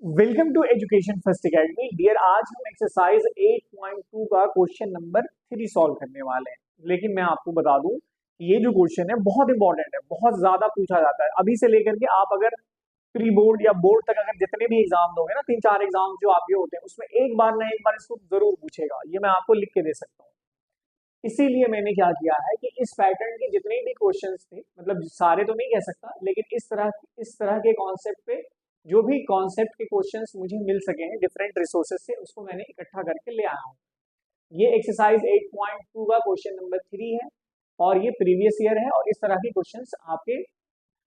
Welcome to education first academy dear. आज हम exercise 8.2 का क्वेश्चन नंबर 3 सॉल्व करने वाले हैं। लेकिन मैं आपको बता दूं कि ये जो क्वेश्चन है बहुत इंपॉर्टेंट है, बहुत ज्यादा पूछा जाता है। अभी से लेकर के आप अगर प्री बोर्ड या बोर्ड तक अगर जितने भी एग्जाम दोगे ना, 3-4 एग्जाम जो आपके होते हैं, उसमें एक बार ना एक बार इसको जरूर पूछेगा। ये मैं आपको लिख के दे सकता हूँ। इसीलिए मैंने क्या किया है कि इस पैटर्न के जितने भी क्वेश्चंस थे, मतलब सारे तो नहीं कह सकता, लेकिन इस तरह के कॉन्सेप्ट पे जो भी कॉन्सेप्ट के क्वेश्चंस मुझे मिल सके हैं डिफरेंट रिसोर्सेज से, उसको मैंने इकट्ठा करके ले आया हूँ। ये एक्सरसाइज 8.2 का क्वेश्चन नंबर 3 है और ये प्रीवियस ईयर है, और इस तरह के क्वेश्चंस आपके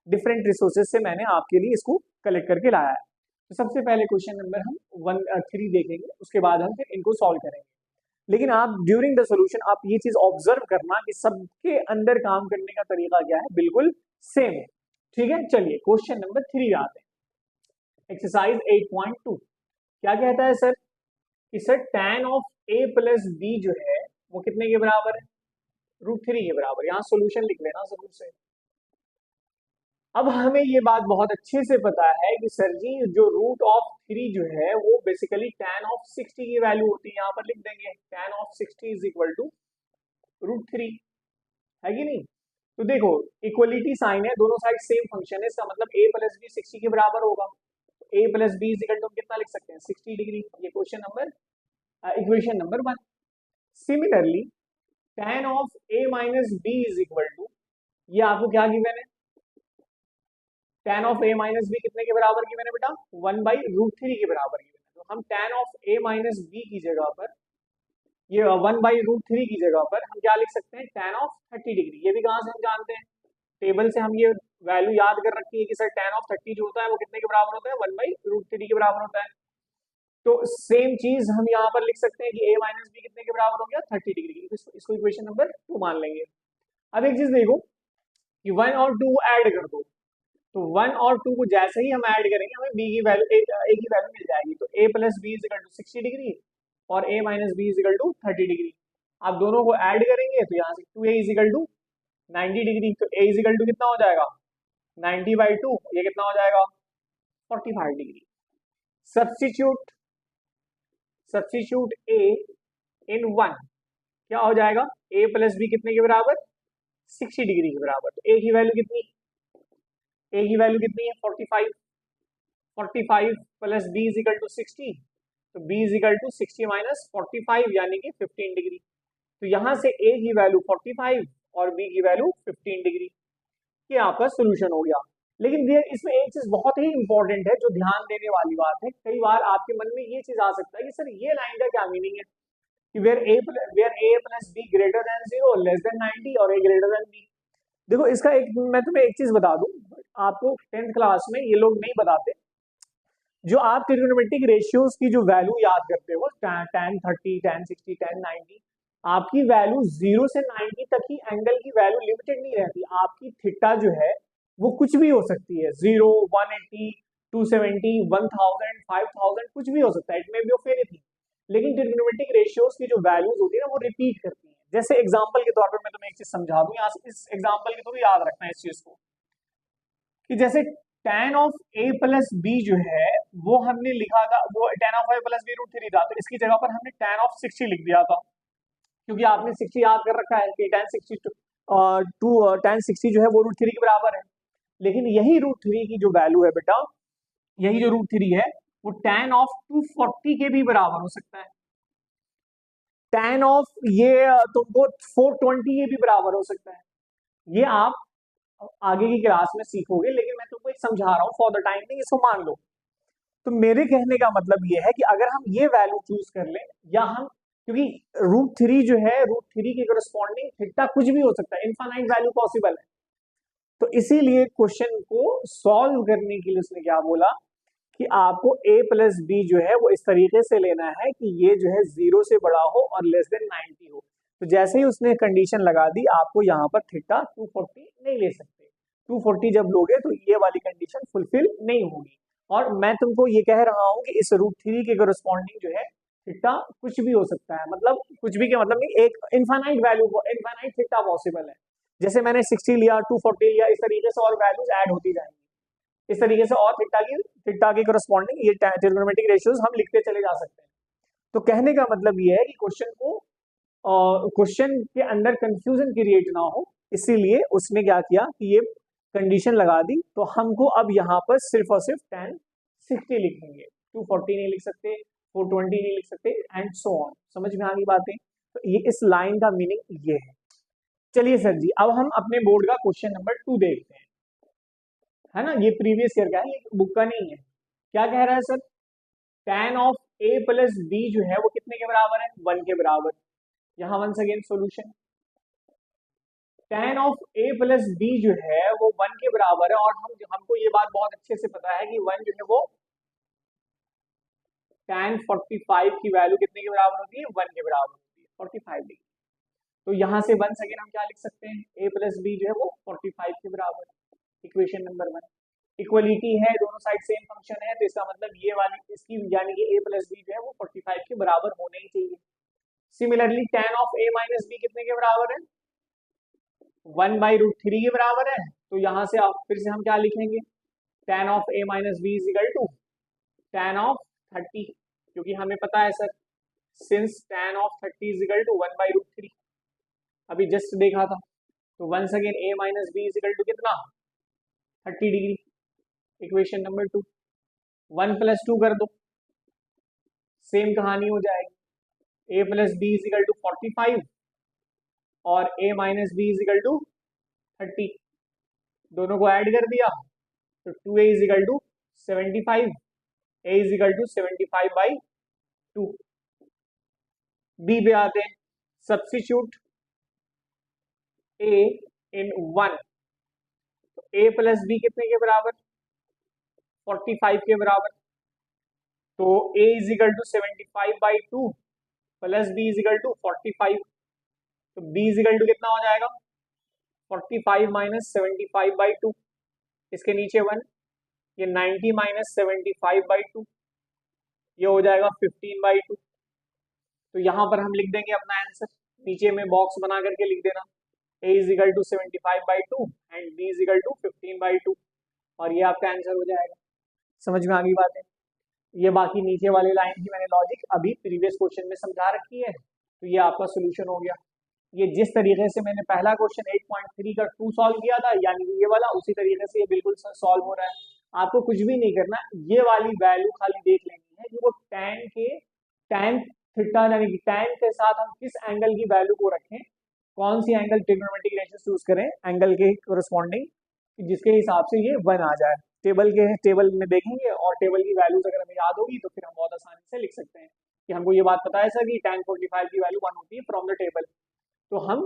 डिफरेंट रिसोर्सेज से मैंने आपके लिए इसको कलेक्ट करके लाया है। तो सबसे पहले क्वेश्चन नंबर हम 3 देखेंगे, उसके बाद हम फिर इनको सॉल्व करेंगे। लेकिन आप ड्यूरिंग द सोल्यूशन आप ये चीज ऑब्जर्व करना कि सबके अंदर काम करने का तरीका क्या है, बिल्कुल सेम है। ठीक है, चलिए क्वेश्चन नंबर 3 आते हैं। एक्सरसाइज 8.2 क्या कहता है सर कि sir tan of a plus B जो है वो कितने के बराबर है, √3 के बराबर। यहां सोल्यूशन लिख लेना जरूर से। अब हमें ये बात बहुत अच्छे से पता है कि सर जी जो √3 जो है वो बेसिकली tan ऑफ 60 की वैल्यू होती है। यहां पर लिख देंगे tan of 60 is equal to √3, है कि नहीं। तो देखो इक्वलिटी साइन है, दोनों साइड सेम फंक्शन है, इसका मतलब a प्लस बी 60 के बराबर होगा। a plus B is equal to कितना लिख सकते हैं, 60 डिग्री। ये question number equation number 1। Similarly tan of a minus B is equal to, ये आपको क्या गिवन है, tan of a minus B कितने के बराबर गिवन है बेटा, 1/√3 के बराबर गिवन है। तो हम tan of a minus B की जगह पर, ये 1/√3 की जगह पर हम क्या लिख सकते हैं, tan ऑफ 30 डिग्री। ये भी कहां से हम जानते हैं, टेबल से हम ये वैल्यू याद कर रखी है कि सर tan ऑफ 30 जो होता है वो कितने के बराबर होता है, 1/√3 के बराबर होता है। तो सेम चीज हम यहाँ पर लिख सकते हैं कि a माइनस बी कितने के बराबर हो गया, 30 डिग्री। इसको इक्वेशन नंबर 2 मान लेंगे। अब एक चीज देखो कि 1 और 2 ऐड कर दो, तो 1 और 2 को जैसे ही हम ऐड करेंगे हमें बी की वैल्यू ए की वैल्यू मिल जाएगी। तो a plus B is equal to 60 degree और a minus B is equal to 30 degree. आप दोनों को ऐड करेंगे तो यहाँ से 2a is equal to 90 degree. तो a इज इक्वल टू कितना हो जाएगा, 90/2, ये कितना हो जाएगा, 45 degree. Substitute substitute a in 1, क्या हो जाएगा, a प्लस बी कितने के बराबर, 60 डिग्री के बराबर। तो a की वैल्यू कितनी, a की वैल्यू कितनी है, 45। 45 plus b is equal to 60, तो b is equal to 60 minus 45 यानी कि 15 डिग्री। तो यहां से a की वैल्यू 45 और b की वैल्यू 15 डिग्री। ये आपका सोल्यूशन हो गया। लेकिन ये इसमें एक चीज बहुत ही इंपॉर्टेंट है जो ध्यान देने वाली बात है। कई बार आपके मन में ये चीज आ सकता है कि सर ये लाइन का क्या मीनिंग है कि where a plus B greater than 0 less than 90 और a ग्रेटर देन b। देखो इसका एक मैं तुम्हें एक चीज बता दूं, आपको 10th क्लास में ये लोग नहीं बताते। जो आप ट्रिग्नोमेट्रिक रेशियोज की जो वैल्यू याद करते हो, tan 30, tan 60, tan 90, आपकी वैल्यू 0 से 90 तक ही एंगल की वैल्यू लिमिटेड नहीं रहती। आपकी थीटा जो है वो कुछ भी हो सकती है, 0, 180, 270, 1000, 5000, कुछ भी हो सकता है, it may be of anything. लेकिन ट्रिग्नोमेट्रिक रेशियोज की जो वैल्यूज होती है ना वो रिपीट करती है। जैसे एग्जांपल के तौर पर मैं तुम्हें एक चीज समझा दूं, यहाँ से इस एग्जांपल के थ्रू याद रखना है इस चीज को, कि जैसे tan of a plus B जो है वो हमने लिखा था, वो tan of a plus B √3 था, तो इसकी जगह पर हमने tan ऑफ 60 लिख दिया था, क्योंकि आपने 60 याद कर रखा है कि tan 60 जो है वो √3 के बराबर है। लेकिन यही √3 की जो वैल्यू है बेटा, यही जो √3 है वो tan ऑफ 240 के भी बराबर हो सकता है। tan ऑफ ये तुमको 420 के भी बराबर हो सकता है। ये आप आगे की क्लास में सीखोगे, लेकिन मैं तुमको एक समझा रहा हूँ फॉर द टाइम बिंग, इसको मान लो। तो मेरे कहने का मतलब ये है कि अगर हम ये वैल्यू चूज कर लें, या हम, क्योंकि √3 जो है, √3 के करस्पॉन्डिंग थीटा कुछ भी हो सकता है, इनफाइनाइट वैल्यू पॉसिबल है। तो इसीलिए क्वेश्चन को सॉल्व करने के लिए उसने क्या बोला कि आपको a प्लस बी जो है वो इस तरीके से लेना है कि ये जो है 0 से बड़ा हो और लेस देन 90 हो। तो जैसे ही उसने कंडीशन लगा दी, आपको यहाँ पर थीटा 240 नहीं ले सकते। 240 जब लोगे तो ये वाली कंडीशन फुलफिल नहीं होगी। और मैं तुमको ये कह रहा हूँ कि इस √3 के करस्पॉन्डिंग जो है थीटा कुछ भी हो सकता है, मतलब कुछ भी के मतलब नहीं, एक infinite value, infinite theta possible है। जैसे मैंने 60 लिया, 240 लिया, इस तरीके से और वैल्यूज ऐड होती जाएंगी। इस तरीके से और थीटा के करस्पॉन्डिंग ये ट्रिग्नोमेट्रिक रेशियोज हम लिखते चले जा सकते हैं। तो कहने का मतलब ये है कि क्वेश्चन के अंदर कंफ्यूजन क्रिएट ना हो, इसीलिए उसने क्या किया कि ये कंडीशन लगा दी। तो हमको अब यहाँ पर सिर्फ और सिर्फ tan 60 लिखेंगे, 240 नहीं लिख सकते, 420 नहीं लिख सकते, एंड सो ऑन। समझ में आ गई बातें? तो ये इस लाइन का मीनिंग ये है। चलिए सर जी, अब हम अपने बोर्ड का क्वेश्चन नंबर 2 देखते हैं, है ना। ये प्रीवियस ईयर का है, ये बुक का नहीं है। क्या कह रहा है sir? tan of a plus b जो है वो कितने के बराबर है? 1 के बराबर। यहाँ once again solution, tan of a plus b जो है वो 1 के बराबर है, और हमको ये बात बहुत अच्छे से पता है कि 1 जो है वो tan 45 की वैल्यू कितने के बराबर होती है? 1 के बराबर होती है, 45 डिग्री। तो यहाँ से वंस अगेन हम क्या लिख सकते हैं? a प्लस बी जो है वो 45 के बराबर। इक्वेशन नंबर 1, इक्वलिटी है, दोनों साइड सेम फंक्शन है, तो इसका मतलब ये वाली इसकी यानी कि a प्लस बी जो है वो 45 के बराबर होने ही चाहिए। Similarly tan of a minus B कितने के बराबर है? 1/√3 के बराबर है। तो यहाँ से आप फिर से हम क्या लिखेंगे? tan of a minus B is equal to tan of 30, क्योंकि हमें पता है sir since tan of 30 is equal to 1/√3, अभी जस्ट देखा था। तो once again a minus B is equal to कितना? 30 डिग्री। इक्वेशन नंबर 2, 1 + 2 कर दो, सेम कहानी हो जाएगी। a plus B is equal to 45 और a minus B is equal to 30, दोनों को ऐड कर दिया तो 2a is equal to 75, a is equal to 75/2। b पे आते हैं, सब्स्टिट्यूट a इन 1, तो a प्लस बी कितने के बराबर? 45 के बराबर। तो a is equal to 75/2 plus b is equal to 45, तो b इज इक्वल टू कितना हो जाएगा? 45 माइनस 75/2, इसके नीचे 1, ये 90 माइनस 75/2, ये हो जाएगा 15/2। तो यहाँ पर हम लिख देंगे अपना आंसर, नीचे में बॉक्स बना करके लिख देना, a is equal to 75/2 and b is equal to 15/2, और ये आपका आंसर हो जाएगा। समझ में आ गई बात है? ये बाकी नीचे वाले लाइन की मैंने लॉजिक अभी प्रीवियस क्वेश्चन में समझा रखी है, तो ये आपका सोल्यूशन हो गया। ये जिस तरीके से मैंने पहला क्वेश्चन 8.3 का 2 सॉल्व किया था, यानी ये वाला, उसी तरीके से ये बिल्कुल सॉल्व हो रहा है। आपको कुछ भी नहीं करना, ये वाली वैल्यू खाली देख लेनी है कि वो tan थीटा यानी कि tan के साथ हम किस एंगल की वैल्यू को रखें, कौन सी एंगल ट्रिग्नोमेट्रिक रेशियो चूज करें एंगल के कोरस्पॉन्डिंग, जिसके हिसाब से ये 1 आ जाए। टेबल में देखेंगे और टेबल की वैल्यूज अगर हमें याद होगी तो फिर हम बहुत आसानी से लिख सकते हैं कि हमको ये बात पता है सर कि tan 45 की वैल्यू 1 होती है फ्रॉम द टेबल, तो हम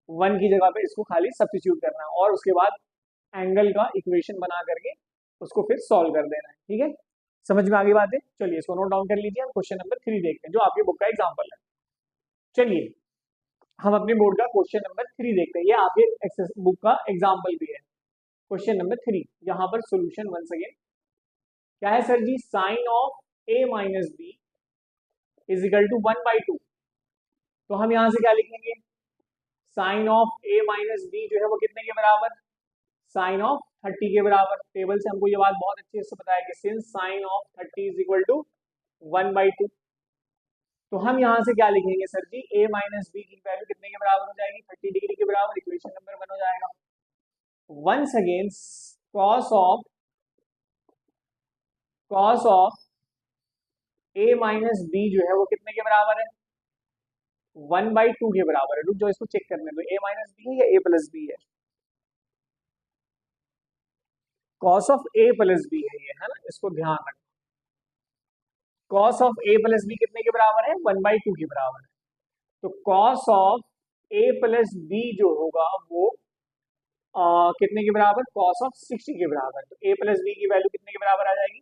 1 की जगह पे इसको खाली सब्स्टिट्यूट करना है और उसके बाद एंगल का इक्वेशन बना करके उसको फिर सॉल्व कर देना है। ठीक है, समझ में आ गई बात है? चलिए इसको नोट डाउन कर लीजिए, हम क्वेश्चन नंबर 3 देखते हैं जो आपके बुक का एग्जाम्पल है। चलिए हम अपने बोर्ड का क्वेश्चन नंबर 3 देखते हैं, ये आपके बुक का एग्जाम्पल भी है। क्वेश्चन नंबर 3, यहाँ पर सोल्यूशन वंस अगेन क्या है sir ji? Sine of a minus B is equal to 1/2। तो हम यहाँ से क्या लिखेंगे? Sine of a minus B जो है वो कितने के बराबर? साइन ऑफ 30 के बराबर। टेबल से हमको ये बात बहुत अच्छे से पता है कि since sine of 30 is equal to 1/2, तो हम यहाँ से क्या लिखेंगे sir ji? a minus B की वैल्यू कितने के बराबर हो जाएगी? 30 डिग्री के बराबर। इक्वेशन नंबर 1 हो जाएगा। Once again cos of a minus B जो है वो कितने के बराबर है? 1/2 के बराबर है। रुक जाओ, इसको चेक करने दो, a माइनस बी है या a प्लस बी है? cos of a plus B है ये, है ना, इसको ध्यान रखो। cos of a plus B कितने के बराबर है? 1/2 के बराबर है। तो cos of a plus B जो होगा वो कितने के बराबर? cos ऑफ 60 के बराबर। तो a प्लस बी की वैल्यू कितने के बराबर आ जाएगी?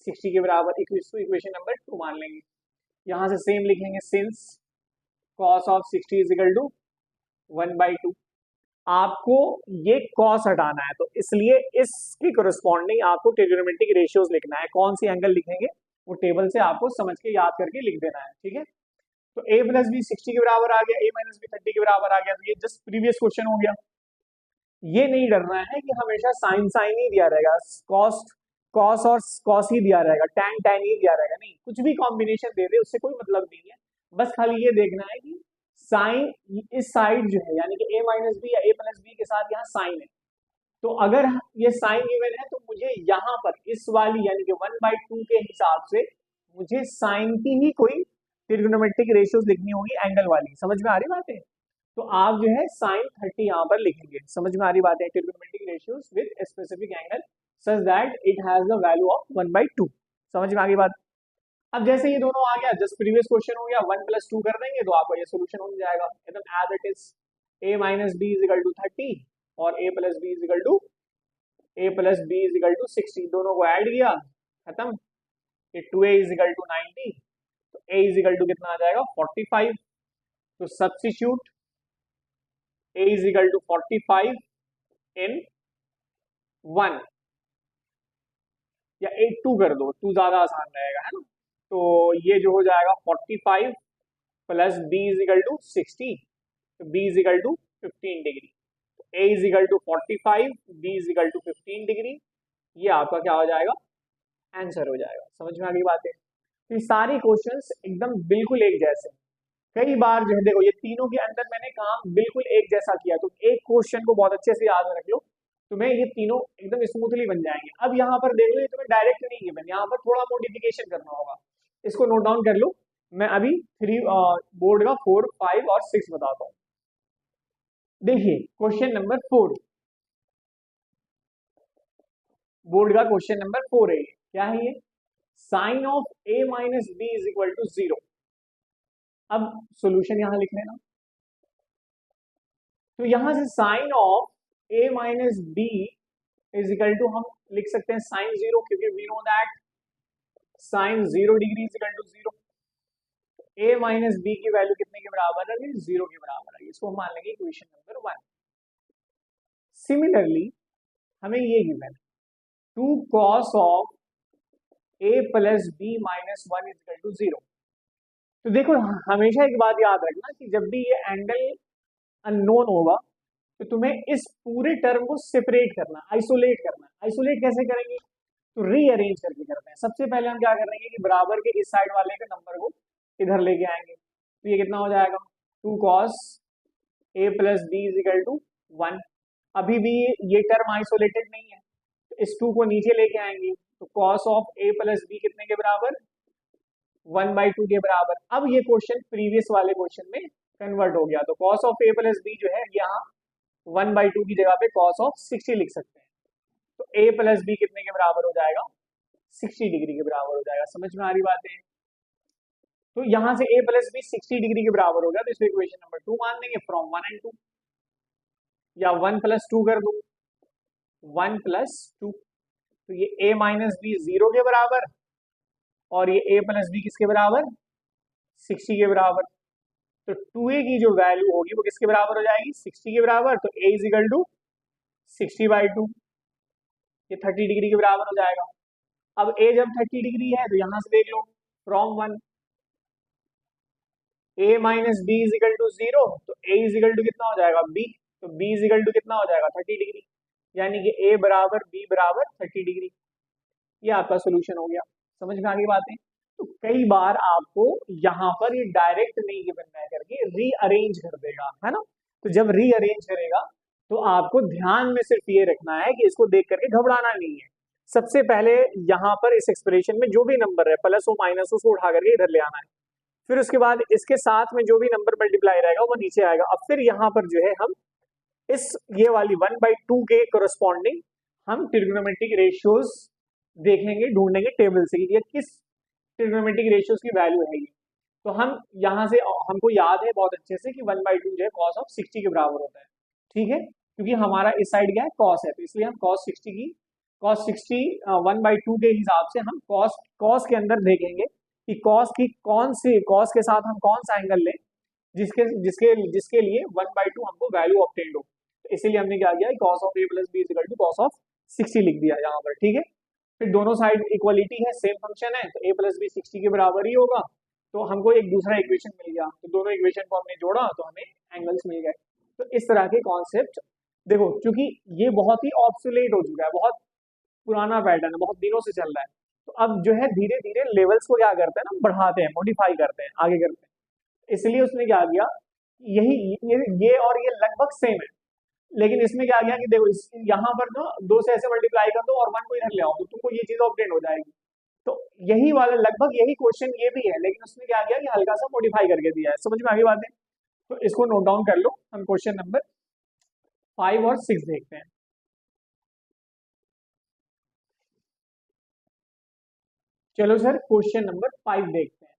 60 के बराबर। इक्वेशन नंबर 2 मान लेंगे। यहाँ से सेम लिखेंगे, since cos of 60 is equal to 1/2। आपको ये cos हटाना है, तो इसलिए इसकी कोरिस्पॉन्डिंग आपको ट्रिग्नोमेट्रिक रेशियोज लिखना है। कौन सी एंगल लिखेंगे वो टेबल से आपको समझ के याद करके लिख देना है। ठीक है, तो a प्लस बी 60 के बराबर आ गया, a माइनस बी 30 के बराबर आ गया, तो ये जस्ट प्रीवियस क्वेश्चन हो गया। ये नहीं डरना है कि हमेशा साइन साइन ही दिया रहेगा, कॉस कॉस और कॉस ही दिया रहेगा, टैन टैन ही दिया रहेगा, नहीं, कुछ भी कॉम्बिनेशन दे दे उससे कोई मतलब नहीं है। बस खाली ये देखना है कि साइन इस साइड जो है यानी कि a माइनस बी या a प्लस बी के साथ यहाँ साइन है, तो अगर ये साइन गिवन है तो मुझे यहाँ पर इस वाली यानी कि 1/2 के हिसाब से मुझे साइन की ही कोई ट्रिग्नोमेट्रिक रेशियोज लिखनी होगी एंगल वाली। समझ में आ रही बात है? तो आप जो है साइन 30 यहाँ पर लिखेंगे। समझ में आ रही बात है? Trigonometric ratios with specific angle such that it has the value of 1/2। समझ में आ गई बात? अब जैसे ये दोनों आ गया, जस्ट प्रीवियस क्वेश्चन हो गया, 1 + 2 कर देंगे तो आपका ये सोल्यूशन हो जाएगा एकदम as it is. a minus B is equal to 30 और a plus B is equal to 60, दोनों को ऐड किया, खत्म। ये 2a इज इक्वल टू 90, तो a इज इक्वल टू कितना आ जाएगा 45। तो substitute a is equal to 45 in 1 या 2 कर दो, 2 ज्यादा आसान रहेगा, है ना। तो ये जो हो जाएगा 45 plus b is equal to 60, तो b is equal to 15 degree. a is equal to 45, b is equal to 15 degree. ये आपका क्या हो जाएगा? आंसर हो जाएगा। समझ में आ गई बात है? तो ये सारी क्वेश्चंस एकदम बिल्कुल एक जैसे। कई बार जो है देखो, ये तीनों के अंदर मैंने काम बिल्कुल एक जैसा किया, तो एक क्वेश्चन को बहुत अच्छे से याद रख लो, तुम्हें ये तीनों एकदम स्मूथली बन जाएंगे। अब यहाँ पर देख लो, ये तुम्हें डायरेक्ट नहीं गिवन, यहाँ पर थोड़ा मॉडिफिकेशन करना होगा। इसको नोट डाउन कर लो। मैं अभी बोर्ड का 4, 5 और 6 बताता हूँ। देखिए क्वेश्चन नंबर 4, बोर्ड का क्वेश्चन नंबर 4 है। क्या है ये? Sine of a minus B is equal to 0। अब सॉल्यूशन यहां लिख लेना। तो यहां से sine of a minus B is equal to हम लिख सकते हैं साइन 0, क्योंकि we know that sine 0 degree is equal to 0। a minus B की वैल्यू कितने के बराबर है? 0 के बराबर है। इसको हम मान लेंगे इक्वेशन नंबर 1। सिमिलरली हमें ये गिवन है 2 cos of a plus B minus 1 is equal to 0। तो देखो हमेशा एक बात याद रखना कि जब भी ये एंगल अननोन होगा तो तुम्हें इस पूरे टर्म को सेपरेट करना, आइसोलेट करना। आइसोलेट कैसे करेंगे? तो रीअरेंज करके करते हैं। सबसे पहले हम क्या करेंगे कि बराबर के इस साइड वाले के नंबर को इधर लेके आएंगे। तो ये कितना हो जाएगा? 2 cos a plus B is equal to 1। अभी भी ये टर्म आइसोलेटेड नहीं है, तो इस 2 को नीचे लेके आएंगे, तो cos of a plus B कितने के बराबर? 1/2 के बराबर। अब ये क्वेश्चन प्रीवियस वाले क्वेश्चन में कन्वर्ट हो गया, तो cos of a plus B जो है यहाँ 1/2 की जगह पे cos ऑफ 60 लिख सकते हैं। तो a प्लस बी कितने के बराबर हो जाएगा? 60 डिग्री के बराबर हो जाएगा। समझ में आ रही बात है? तो यहाँ से a प्लस बी 60 डिग्री के बराबर हो गया, तो इसको इक्वेशन नंबर 2 मान देंगे फ्रॉम 1 and 2, या 1 + 2 कर दो, 1 + 2। तो ये a माइनस बी 0 के बराबर और ये a प्लस बी किसके बराबर? 60 के बराबर। तो 2a की जो वैल्यू होगी वो किसके बराबर हो जाएगी? 60 के बराबर। तो a इज इक्वल टू 60/2, ये 30 डिग्री के बराबर हो जाएगा। अब a जब 30 डिग्री है तो यहां से देख लो from 1, a minus B is equal to 0, तो a इज इक्वल टू कितना हो जाएगा? b। तो b इज इक्वल टू कितना हो जाएगा? 30 डिग्री, यानी कि a बराबर b बराबर 30 डिग्री। ये आपका सोल्यूशन हो गया। समझ में आ गई बातें? तो कई बार आपको यहाँ पर ये डायरेक्ट नहीं गिवन रह करके रीअरेंज कर देगा, है ना। तो जब रीअरेंज करेगा तो आपको ध्यान में सिर्फ ये रखना है कि इसको देख करके घबराना नहीं है। सबसे पहले यहाँ पर इस एक्सप्रेशन में जो भी नंबर है प्लस हो माइनस हो, उसको उठा करके इधर ले आना है। फिर उसके बाद इसके साथ में जो भी नंबर मल्टीप्लाई रहेगा वो नीचे आएगा। अब फिर यहाँ पर जो है हम इस ये वाली 1/2 के कोरस्पॉन्डिंग हम ट्रिग्नोमेट्रिक रेशियोज देखेंगे, ढूंढेंगे टेबल से ये किस ट्रिग्नोमेट्रिक रेशियोज की वैल्यू है ये। तो हम यहाँ से हमको याद है बहुत अच्छे से कि 1/2 जो है cos ऑफ 60 के बराबर होता है, ठीक है। क्योंकि हमारा इस साइड क्या है? cos है, तो इसलिए हम cos 60 1/2 के हिसाब से हम cos के अंदर देखेंगे कि cos के साथ हम कौन सा एंगल लें जिसके जिसके जिसके लिए 1/2 हमको वैल्यू ऑब्टेन्ड हो। तो इसीलिए हमने क्या किया? cos of a plus B is equal to cos of 60 लिख दिया यहाँ पर, ठीक है। फिर दोनों साइड इक्वलिटी है, सेम फंक्शन है, तो a प्लस बी 60 के बराबर ही होगा। तो हमको एक दूसरा इक्वेशन मिल गया, तो दोनों इक्वेशन को हमने जोड़ा तो हमें एंगल्स मिल गए। तो इस तरह के कॉन्सेप्ट देखो क्योंकि ये बहुत ही ऑब्सोलेट हो चुका है, बहुत पुराना पैटर्न है, बहुत दिनों से चल रहा है। तो अब जो है धीरे धीरे लेवल्स को क्या करते हैं ना, बढ़ाते हैं, मॉडिफाई करते हैं, आगे करते हैं। इसलिए उसने क्या किया, यही ये और ये लगभग सेम है। लेकिन इसमें क्या किया कि देखो यहाँ पर ना दो से ऐसे मल्टीप्लाई कर दो और वन को इधर ले आओ तो तुमको ये चीज ऑब्टेन हो जाएगी। तो यही वाला लगभग यही क्वेश्चन ये भी है, लेकिन उसने क्या किया कि हल्का सा मॉडिफाई करके दिया है। समझ में आगे बात है? तो इसको नोट डाउन कर लो। हम क्वेश्चन नंबर 5 और 6 देखते हैं। चलो सर क्वेश्चन नंबर 5 देखते हैं।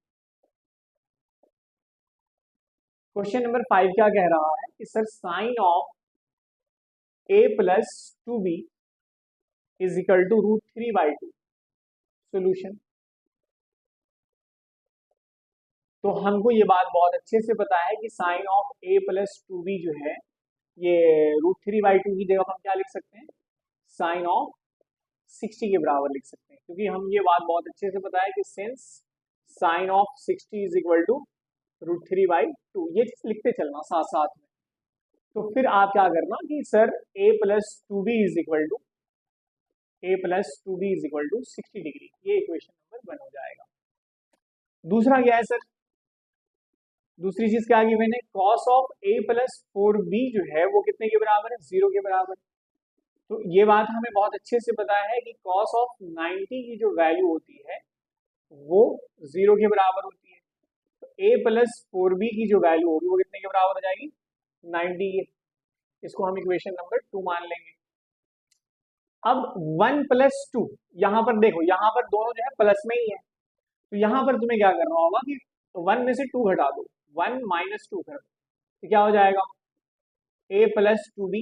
क्वेश्चन नंबर 5 क्या कह रहा है कि sir sine of a+2b is equal to √3/2। Solution. तो हमको ये बात बहुत अच्छे से पता है कि साइन ऑफ a+2b जो है ये √3/2 की जगह हम क्या लिख सकते हैं, साइन ऑफ 60 के बराबर लिख सकते हैं। क्योंकि हम ये बात बहुत अच्छे से पता है कि since sine of 60 is equal to √3/2, ये चीज लिखते चलना साथ साथ में। तो फिर आप क्या करना कि sir a+2b is equal to a+2b is equal to 60 degree, ये इक्वेशन नंबर 1 हो जाएगा। दूसरा क्या है सर, दूसरी चीज क्या की मैंने, कॉस ऑफ a+4b जो है वो कितने के बराबर है, 0 के बराबर। तो ये बात हमें बहुत अच्छे से पता है कि कॉस ऑफ 90 की जो वैल्यू होती है वो 0 के बराबर होती है। तो a+4b की जो वैल्यू होगी वो कितने के बराबर हो जाएगी, 90 के। इसको हम इक्वेशन नंबर 2 मान लेंगे। अब 1+2, यहाँ पर देखो यहाँ पर दोनों जो है प्लस में ही है। तो यहाँ पर तुम्हें क्या करना होगा कि 1 में से 2 घटा दो, 1 - 2 कर दो, तो क्या हो जाएगा, a+2b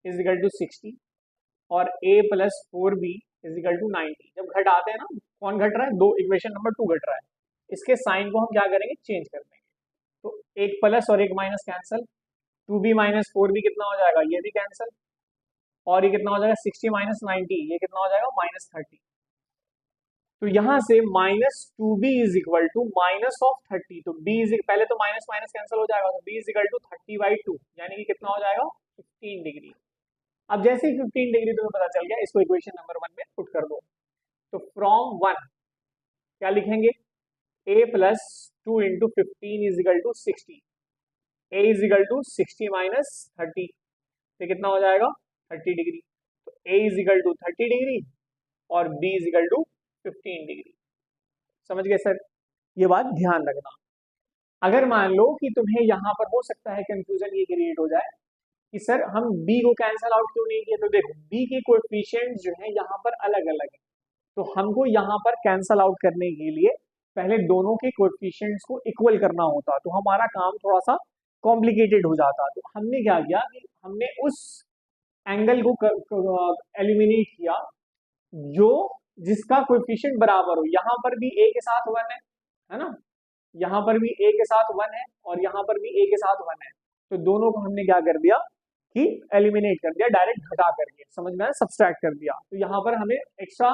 इज इक्वल टू 60 और a+4b इज इक्वल टू 90। जब घटाते हैं ना, कौन घट रहा है, दो, इक्वेशन नंबर 2 घट रहा है। इसके साइन को हम क्या करेंगे, चेंज कर देंगे। तो एक प्लस और एक माइनस कैंसल, 2b - 4b कितना हो जाएगा, ये भी कैंसल, और ये कितना हो जाएगा, 60 - 90, ये कितना हो जाएगा, -30। तो यहां से -2b इज इक्वल टू -30। तो b इज, पहले तो माइनस माइनस कैंसिल हो जाएगा, तो b इज इक्वल टू 30/2, यानी कि कितना हो जाएगा, 15 डिग्री। अब जैसे ही 15 डिग्री तुम्हें पता चल गया, इसको इक्वेशन नंबर 1 में पुट कर दो। तो फ्रॉम 1 क्या लिखेंगे, a+2 × 15 is equal to 60, a is equal to 60 - 30, तो कितना हो जाएगा, 30 डिग्री। तो a is equal to 30 degree और b is equal to 15 degree. समझ गए सर? ये बात ध्यान रखना। अगर मान लो कि तुम्हें यहाँ पर हो सकता है कंफ्यूजन ये क्रिएट हो जाए कि सर हम b को कैंसल आउट क्यों नहीं किए, तो देखो b के कोएफिशिएंट्स जो है यहाँ पर अलग अलग है। तो हमको यहाँ पर कैंसल आउट करने के लिए पहले दोनों के कोएफिशिएंट्स को इक्वल करना होता, तो हमारा काम थोड़ा सा कॉम्प्लिकेटेड हो जाता। तो हमने क्या किया कि हमने उस एंगल को एलिमिनेट किया जो जिसका कोएफिशिएंट बराबर हो। यहाँ पर भी a के साथ 1 है ना, यहाँ पर भी a के साथ 1 है और यहाँ पर भी a के साथ 1 है। तो दोनों को हमने क्या कर दिया कि एलिमिनेट कर दिया, डायरेक्ट घटा करके, समझ में आया, सब्सट्रैक्ट कर दिया। तो यहाँ पर हमें एक्स्ट्रा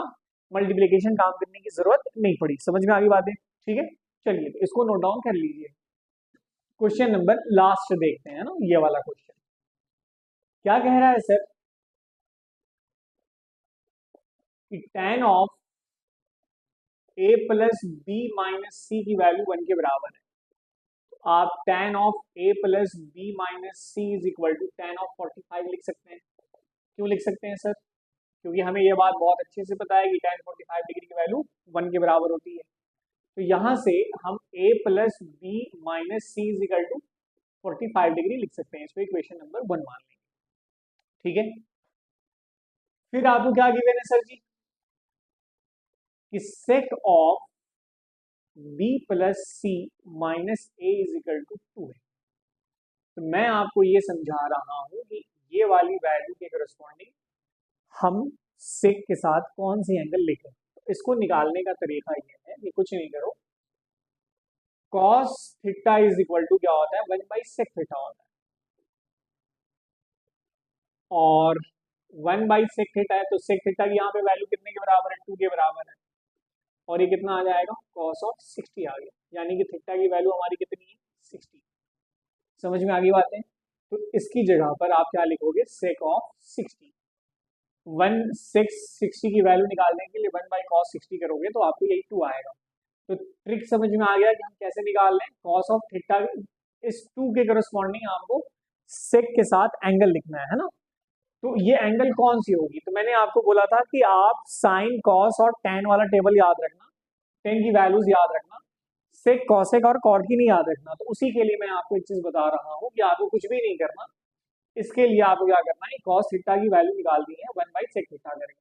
मल्टीप्लिकेशन काम करने की जरूरत नहीं पड़ी। समझ में आ गई बातें? ठीक है, चलिए तो इसको नोट डाउन कर लीजिए। क्वेश्चन नंबर लास्ट देखते हैं ना, ये वाला क्वेश्चन क्या कह रहा है सर कि tan ऑफ a+b - c की वैल्यू 1 के बराबर है। तो आप tan of a+b - c is equal to tan of 45 लिख सकते हैं। क्यों लिख सकते हैं सर? क्योंकि हमें यह बात बहुत अच्छे से पता है कि tan 45 डिग्री की वैल्यू 1 के बराबर होती है। तो यहां से हम a+b - c is equal to 45 degree लिख सकते हैं। इसको इक्वेशन नंबर 1 मान लेंगे। ठीक है, फिर आपको क्या गिवन है सर जी, कि sec of b+c - a is equal to 2 है। तो मैं आपको ये समझा रहा हूं कि ये वाली वैल्यू के करस्पॉन्डिंग हम सेक के साथ कौन सी एंगल लिखें। तो इसको निकालने का तरीका ये है कि कुछ नहीं करो, cos theta is equal to क्या होता है, 1/sec थीटा होता है। और 1/sec थीटा है तो sec थीटा की यहाँ पे वैल्यू कितने के बराबर है, 2 के बराबर है। और ये कितना आ जाएगा, cos ऑफ 60 आ गया, यानी कि थीटा की वैल्यू हमारी कितनी है, 60। समझ में आ गई बातें? तो इसकी जगह पर आप क्या लिखोगे, सेक ऑफ 60। 60 की वैल्यू निकालने के लिए 1/cos 60 करोगे तो आपको यही 2 आएगा। तो ट्रिक समझ में आ गया कि हम कैसे निकाल लें कॉस ऑफ थीटा। इस 2 के करस्पॉन्डिंग आपको सेक के साथ एंगल लिखना है ना। तो ये एंगल कौन सी होगी, तो मैंने आपको बोला था कि आप साइन कॉस और टैन वाला टेबल याद रखना, टेन की वैल्यूज याद रखना, सेक कॉसेक और कॉट की नहीं याद रखना। तो उसी के लिए मैं आपको एक चीज बता रहा हूँ कि आपको कुछ भी नहीं करना। इसके लिए आपको क्या करना है, कॉस थीटा की वैल्यू निकालनी है 1/सेक थीटा करके,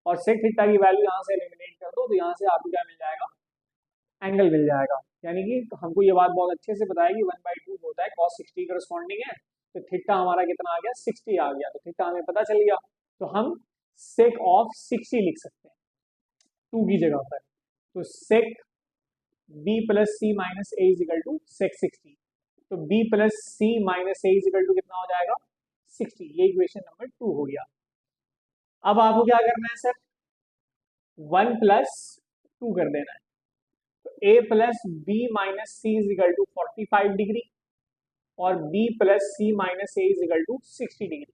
और सेक थीटा की वैल्यू यहाँ से एलिमिनेट कर दो तो यहाँ से आपको क्या मिल जाएगा, एंगल मिल जाएगा। यानी कि हमको ये बात बहुत अच्छे से पता है कि 1/2 होता है, cos 60 करस्पॉन्डिंग है, तो थीटा हमारा कितना आ गया, 60 आ गया। तो थीटा हमें पता चल गया, तो हम सेक ऑफ 60 लिख सकते हैं 2 की जगह पर। तो sec b plus C minus A is equal to sec 60। तो b plus C minus A is equal to कितना हो जाएगा, 60। ये इक्वेशन नंबर 2 हो गया। अब आपको क्या करना है सर, 1 प्लस 2 कर देना है। तो a plus B minus C is equal to 45 degree और b plus C minus A is equal to 60 degree.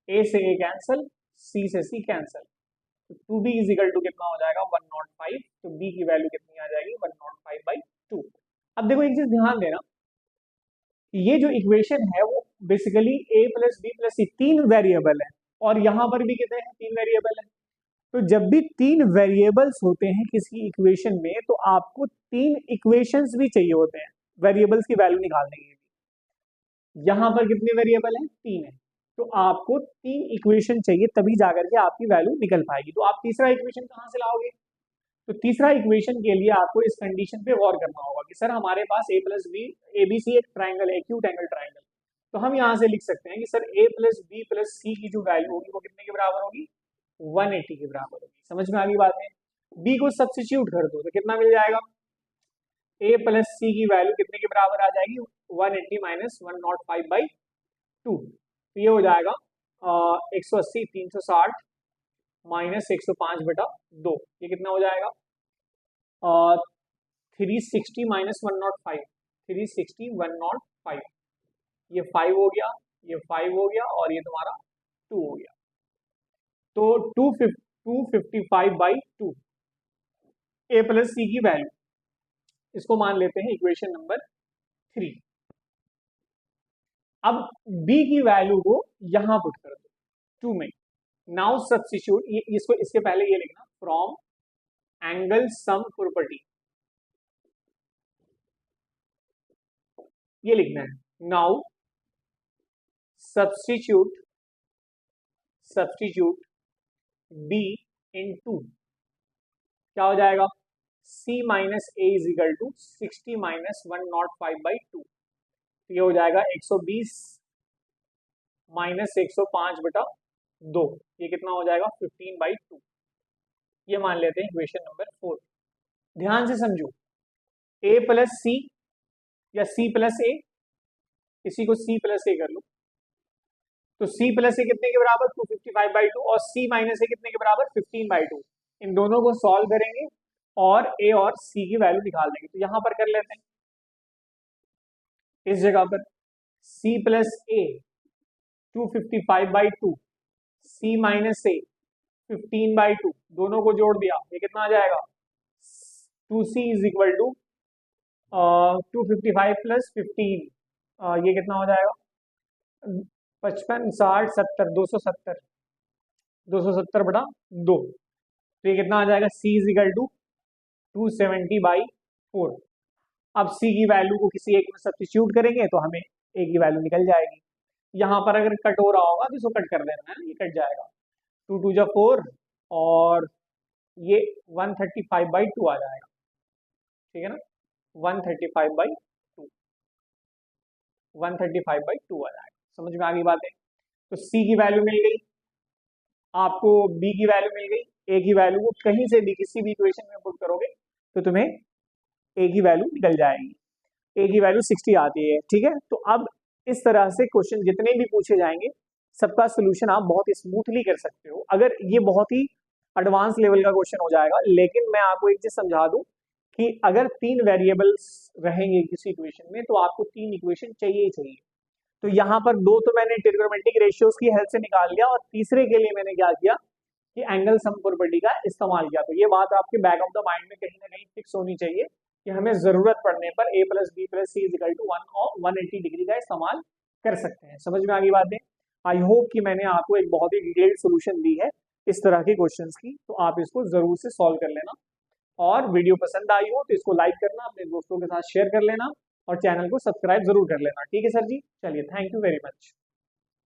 a से a कैंसल, c से c कैंसल, तो 2b इज इक्वल टू कितना हो जाएगा 105। तो b की वैल्यू कितनी आ जाएगी 105/2। अब देखो एक चीज ध्यान देना, ये जो इक्वेशन है वो basically a plus B plus C 3 variable है, और यहां पर भी कितने हैं, 3 वेरिएबल है। तो जब भी 3 वेरिएबल्स होते हैं किसी इक्वेशन में तो आपको 3 इक्वेशंस भी चाहिए होते हैं वेरिएबल्स की वैल्यू निकालने के लिए। यहां पर कितने वेरिएबल हैं, 3 है, तो आपको 3 इक्वेशन चाहिए तभी जाकर के आपकी वैल्यू निकल पाएगी। तो आप तीसरा इक्वेशन कहां से लाओगे, तो तीसरा इक्वेशन के लिए आपको इस कंडीशन पे गौर करना होगा कि सर हमारे पास a plus B A B C एक ट्राइंगल है, एक्यूट एंगल ट्राइंगल। तो हम यहाँ से लिख सकते हैं कि sir a plus B plus C की जो वैल्यू होगी वो कितने के बराबर होगी, 180 के बराबर होगी। समझ में आ गई बात है। b को सब्स्टिट्यूट कर दो तो कितना मिल जाएगा, a प्लस सी की वैल्यू कितने के बराबर आ जाएगी, 180 माइनस 105/2। तो ये हो जाएगा 180 360 माइनस 105/2। ये कितना हो जाएगा 360 माइनस 105, 360 105। ये 5 हो गया, ये 5 हो गया और ये तुम्हारा 2 हो गया। तो 255/2 a प्लस सी की वैल्यू, इसको मान लेते हैं इक्वेशन नंबर 3। अब b की वैल्यू को यहां पुट कर दो 2 में। नाउ सब्स्टिट्यूट, इसको इसके पहले ये लिखना, फ्रॉम एंगल सम प्रॉपर्टी, ये लिखना है। नाउ सब्स्टिट्यूट b इनटू क्या हो जाएगा, c minus A is equal to 60 minus 105/2। तो ये हो जाएगा 120 माइनस 105/2। ये कितना हो जाएगा 15/2। ये मान लेते हैं इक्वेशन नंबर 4। ध्यान से समझो, a प्लस सी या c प्लस ए, इसी को c प्लस ए कर लो। तो c प्लस ए कितने के बराबर 255/2 और c माइनस ए कितने के बराबर 15/2। इन दोनों को सॉल्व करेंगे और a और c की वैल्यू निकाल देंगे। तो यहां पर कर लेते हैं, इस जगह पर c प्लस ए 255/2, c माइनस ए 15/2, दोनों को जोड़ दिया, ये कितना आ जाएगा 2c is equal to 255 plus 15, ये कितना हो जाएगा 55 60 70 270/2। तो ये कितना आ जाएगा c इज इक्वल टू 270/4। अब c की वैल्यू को किसी एक में सब्स्टिट्यूट करेंगे तो हमें a की वैल्यू निकल जाएगी। यहाँ पर अगर कट हो रहा होगा तो इसको कट कर देना है, ये कट जाएगा, 2 2 जा 4 और ये 135/2 आ जाएगा, ठीक है ना, 135/2 135/2 आ जाएगा। समझ में आ गई बात है। तो c की वैल्यू मिल गई आपको, b की वैल्यू मिल गई, a की वैल्यू को कहीं से भी किसी भी इक्वेशन में पुट करोगे तो तुम्हें a की वैल्यू निकल जाएगी। a की वैल्यू 60 आती है, ठीक है। तो अब इस तरह से क्वेश्चन जितने भी पूछे जाएंगे सबका सोल्यूशन आप बहुत स्मूथली कर सकते हो। अगर ये बहुत ही एडवांस लेवल का क्वेश्चन हो जाएगा, लेकिन मैं आपको एक चीज समझा दूं कि अगर 3 वेरिएबल्स रहेंगे किसी इक्वेशन में तो आपको 3 इक्वेशन चाहिए ही चाहिए। तो यहाँ पर दो तो मैंने ट्रिग्नोमेट्रिक रेशियोज की हेल्प से निकाल लिया, और तीसरे के लिए मैंने क्या किया कि एंगल सम प्रॉपर्टी का इस्तेमाल किया। तो ये बात आपके बैक ऑफ द माइंड में कहीं ना कहीं फिक्स होनी चाहिए कि हमें जरूरत पड़ने पर a plus B plus C is equal to 1 और 180 डिग्री का इस्तेमाल कर सकते हैं। समझ में आ गई बातें? आई होप कि मैंने आपको एक बहुत ही डिटेल्ड सोल्यूशन दी है इस तरह के क्वेश्चंस की, तो आप इसको जरूर से सॉल्व कर लेना। और वीडियो पसंद आई हो तो इसको लाइक करना, अपने दोस्तों के साथ शेयर कर लेना, और चैनल को सब्सक्राइब जरूर कर लेना। ठीक है सर जी, चलिए, थैंक यू वेरी मच।